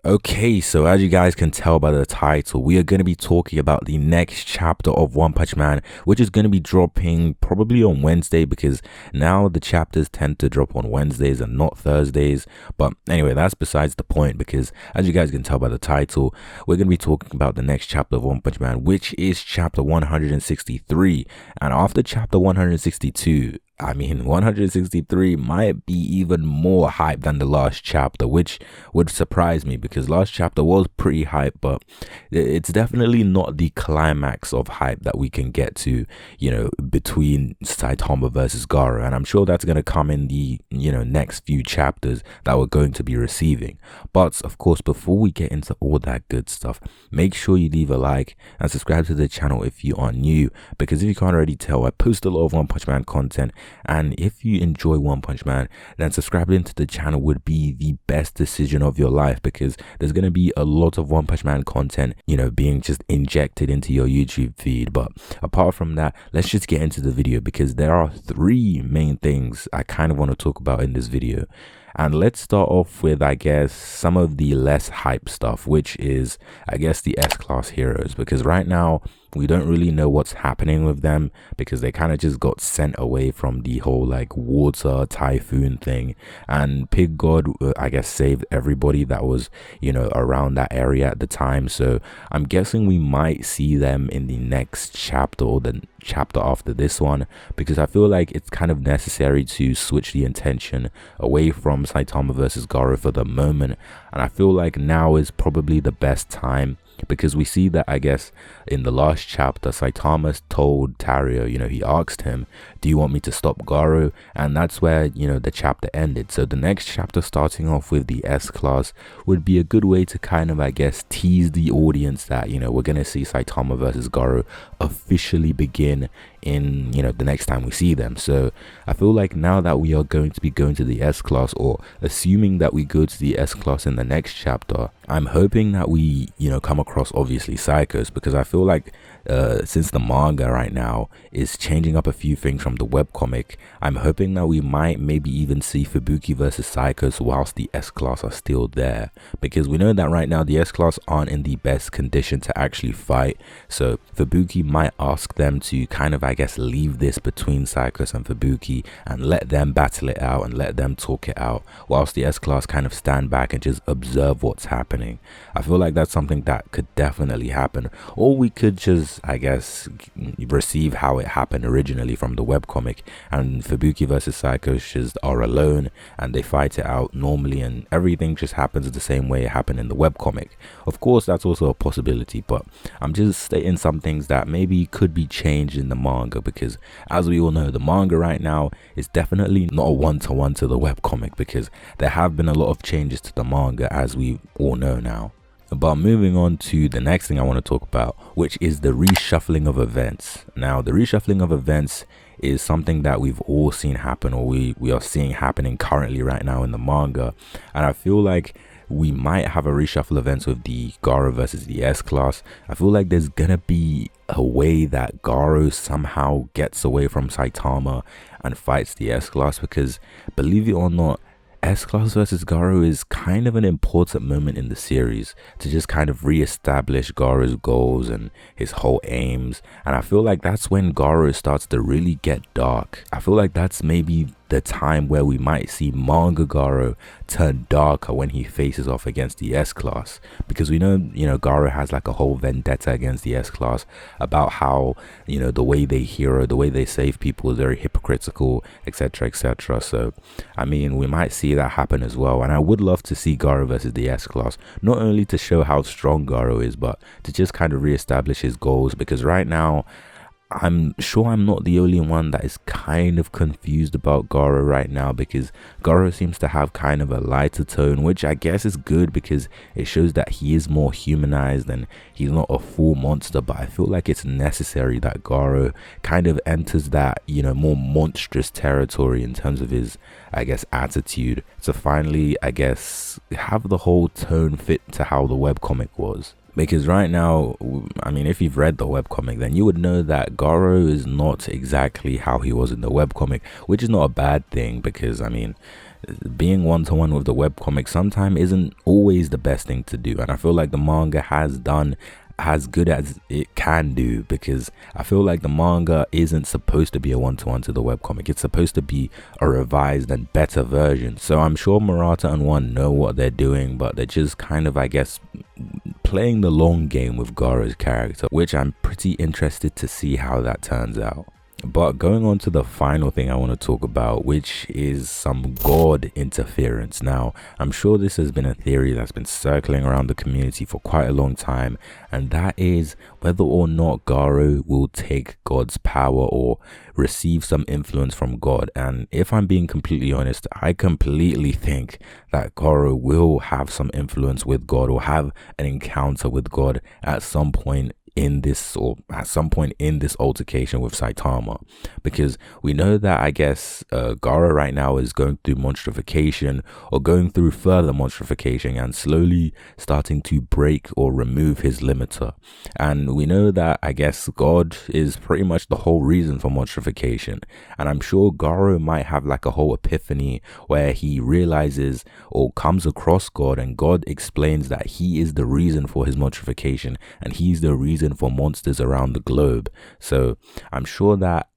Okay, so as you guys can tell by the title, we are going to be talking about the next chapter of One Punch Man, which is going to be dropping probably on Wednesday, because now the chapters tend to drop on Wednesdays and not Thursdays. But anyway, that's besides the point, because as you guys can tell by the title, we're going to be talking about the next chapter of One Punch Man, which is chapter 163. And after chapter 162, 163 might be even more hype than the last chapter, which would surprise me because last chapter was pretty hype, but it's definitely not the climax of hype that we can get to, between Saitama versus Gaara. And I'm sure that's going to come in the, next few chapters that we're going to be receiving. But of course, before we get into all that good stuff, make sure you leave a like and subscribe to the channel if you are new, because if you can't already tell, I post a lot of One Punch Man content. And if you enjoy One Punch Man, then subscribing to the channel would be the best decision of your life, because there's going to be a lot of One Punch Man content, being just injected into your YouTube feed. But apart from that, let's just get into the video, because there are three main things I kind of want to talk about in this video. And let's start off with, some of the less hype stuff, which is, the S-Class heroes, because right now, we don't really know what's happening with them, because they kind of just got sent away from the whole water typhoon thing, and Pig God saved everybody that was around that area at the time. So I'm guessing we might see them in the next chapter or the chapter after this one, because I feel like it's kind of necessary to switch the attention away from Saitama versus Gaara for the moment. And I feel like now is probably the best time, because we see that in the last chapter, Saitama told Tario, he asked him, do you want me to stop Gaara? And that's where the chapter ended. So the next chapter, starting off with the S-Class, would be a good way to kind of tease the audience that we're gonna see Saitama versus Gaara officially begin in the next time we see them. So I feel like now that we are going to be going to the S-Class, or assuming that we go to the S-Class in the next chapter, I'm hoping that we come across obviously Psychos, because I feel like since the manga right now is changing up a few things from the webcomic, I'm hoping that we might maybe even see Fubuki versus Psychos whilst the S-Class are still there, because we know that right now the S-Class aren't in the best condition to actually fight. So Fubuki might ask them to kind of leave this between Psychos and Fubuki and let them battle it out and let them talk it out, whilst the S-Class kind of stand back and just observe what's happening. I feel like that's something that could definitely happen, or we could just receive how it happened originally from the webcomic, and Fubuki versus Psychos just are alone and they fight it out normally and everything just happens the same way it happened in the webcomic. Of course, that's also a possibility, but I'm just stating some things that maybe could be changed in the manga, because as we all know, the manga right now is definitely not a one-to-one to the webcomic, because there have been a lot of changes to the manga, as we all know now. But moving on to the next thing I want to talk about, which is the reshuffling of events. Now, the reshuffling of events is something that we've all seen happen, or we are seeing happening currently right now in the manga. And I feel like we might have a reshuffle events with the Gaara versus the S-Class. I feel like there's gonna be a way that Gaara somehow gets away from Saitama and fights the S-Class, because believe it or not, S-Class versus Gaara is kind of an important moment in the series to just kind of re-establish Gaara's goals and his whole aims. And I feel like that's when Gaara starts to really get dark. I feel like that's maybe the time where we might see manga Gaara turn darker when he faces off against the S-Class, because we know Gaara has a whole vendetta against the S-Class about how the way they hero, the way they save people is very hypocritical, etc, etc. So we might see that happen as well, and I would love to see Gaara versus the S-Class, not only to show how strong Gaara is, but to just kind of re-establish his goals, because right now I'm sure I'm not the only one that is kind of confused about Gaara right now, because Gaara seems to have kind of a lighter tone, which I guess is good because it shows that he is more humanized and he's not a full monster. But I feel like it's necessary that Gaara kind of enters that more monstrous territory in terms of his attitude, to finally have the whole tone fit to how the webcomic was. Because right now, if you've read the webcomic, then you would know that Gaara is not exactly how he was in the webcomic, which is not a bad thing, because being one-to-one with the webcomic sometimes isn't always the best thing to do, and I feel like the manga has done as good as it can do, because I feel like the manga isn't supposed to be a one-to-one to the webcomic. It's supposed to be a revised and better version. So I'm sure Murata and One know what they're doing, but they're just kind of, I guess, playing the long game with Garo's character, which I'm pretty interested to see how that turns out. But going on to the final thing I want to talk about, which is some God interference. Now, I'm sure this has been a theory that's been circling around the community for quite a long time, and that is whether or not Garo will take God's power or receive some influence from God. And if I'm being completely honest, I completely think that Garo will have some influence with God or have an encounter with God at some point in this, or at some point in this altercation with Saitama, because we know that, I guess, Garo right now is going through monstrification, or going through further monstrification, and slowly starting to break or remove his limiter. And we know that, I guess, God is pretty much the whole reason for monstrification, and I'm sure Garo might have like a whole epiphany where he realizes or comes across God, and God explains that he is the reason for his monstrification, and he's the reason for monsters around the globe. So I'm sure that,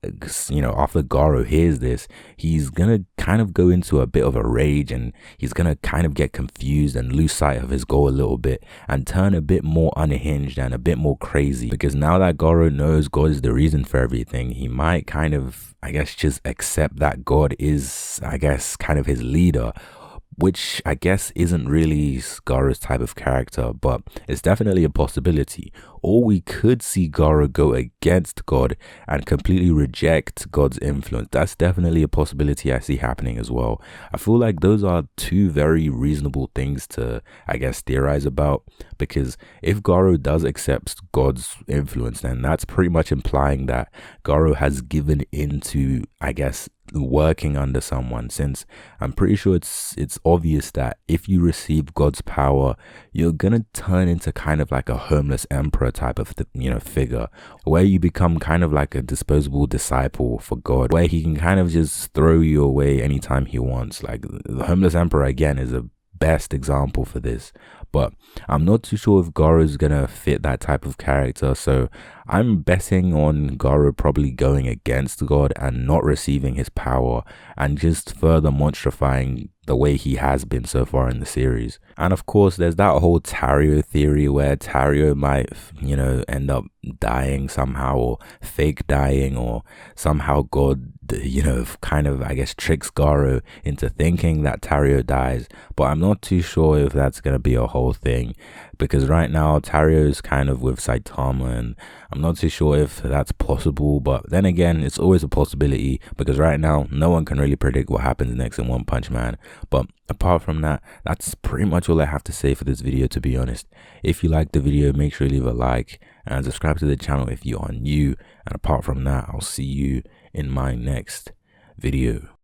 you know, after Garo hears this, he's gonna kind of go into a bit of a rage, and he's gonna kind of get confused and lose sight of his goal a little bit, and turn a bit more unhinged and a bit more crazy, because now that Garo knows God is the reason for everything, he might kind of, I guess, just accept that God is, I guess, kind of his leader, which I guess isn't really Garo's type of character, but it's definitely a possibility. Or we could see Garo go against God and completely reject God's influence. That's definitely a possibility I see happening as well. I feel like those are two very reasonable things to, I guess, theorize about, because if Garo does accept God's influence, then that's pretty much implying that Garo has given into, I guess, working under someone, since I'm pretty sure it's obvious that if you receive God's power, you're gonna turn into kind of like a homeless emperor type of figure, where you become kind of like a disposable disciple for God, where he can kind of just throw you away anytime he wants. Like the homeless emperor again is a best example for this, but I'm not too sure if Garo is gonna fit that type of character, so I'm betting on Garo probably going against God and not receiving his power, and just further monstrifying the way he has been so far in the series. And of course, there's that whole Tario theory where Tario might, end up dying somehow, or fake dying, or somehow God, kind of, I guess, tricks Garo into thinking that Tario dies. But I'm not too sure if that's going to be a whole thing, because right now Tario is kind of with Saitama, and I'm not too sure if that's possible. But then again, it's always a possibility, because right now no one can really predict what happens next in One Punch Man. But apart from that, that's pretty much all I have to say for this video, to be honest. If you liked the video, make sure you leave a like and subscribe to the channel if you are new. And apart from that, I'll see you in my next video.